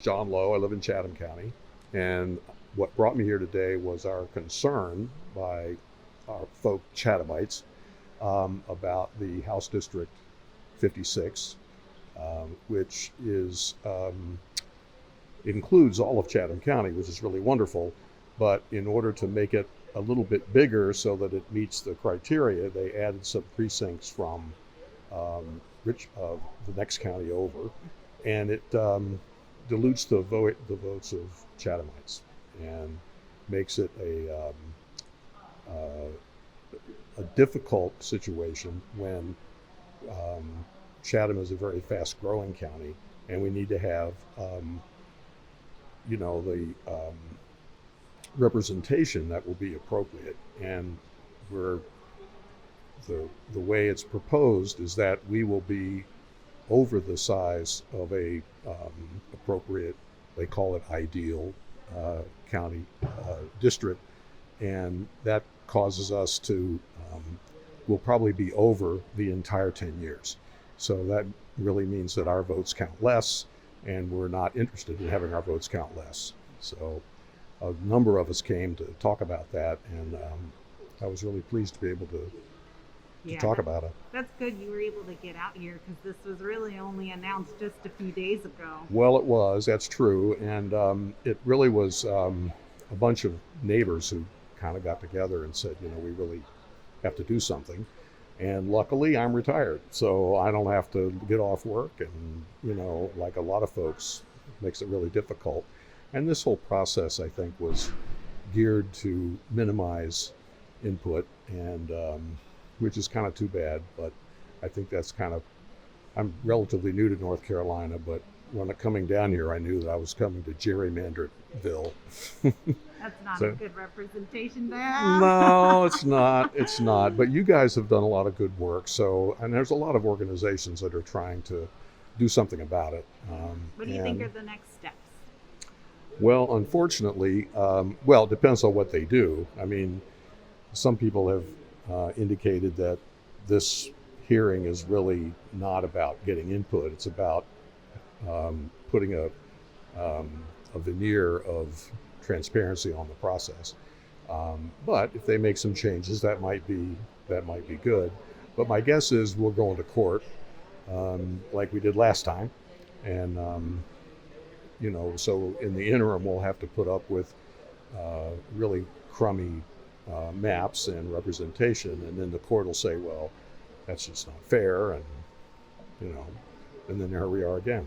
John Lowe. I live in Chatham County, and what brought me here today was our concern by our folk Chathamites about the House District 56, which includes all of Chatham County, which is really wonderful. But in order to make it a little bit bigger so that it meets the criteria, they added some precincts from the next county over, and it dilutes the votes of Chathamites and makes it a difficult situation when Chatham is a very fast-growing county, and we need to have the representation that will be appropriate. And we're the way it's proposed is that we will be over the size of a appropriate, they call it ideal, county district, and that causes us to, we'll probably be over the entire 10 years. So that really means that our votes count less, and we're not interested in having our votes count less. So a number of us came to talk about that, and I was really pleased to be able to talk about it. That's good you were able to get out here, because this was really only announced just a few days ago. Well, it was, that's true, and it really was a bunch of neighbors who kind of got together and said, we really have to do something. And luckily I'm retired, so I don't have to get off work, and like a lot of folks, it makes it really difficult. And this whole process, I think, was geared to minimize input, and which is kind of too bad, but I think that's I'm relatively new to North Carolina, but when coming down here, I knew that I was coming to Gerrymanderville. That's not a good representation to have. No, it's not. But you guys have done a lot of good work, and there's a lot of organizations that are trying to do something about it. What do you think are the next steps? Well, unfortunately, it depends on what they do. I mean, some people have indicated that this hearing is really not about getting input. It's about putting a veneer of transparency on the process. But if they make some changes, that might be good. But my guess is we're going to court like we did last time, and so in the interim we'll have to put up with really crummy maps and representation, and then the court will say, well, that's just not fair, and and then there we are again.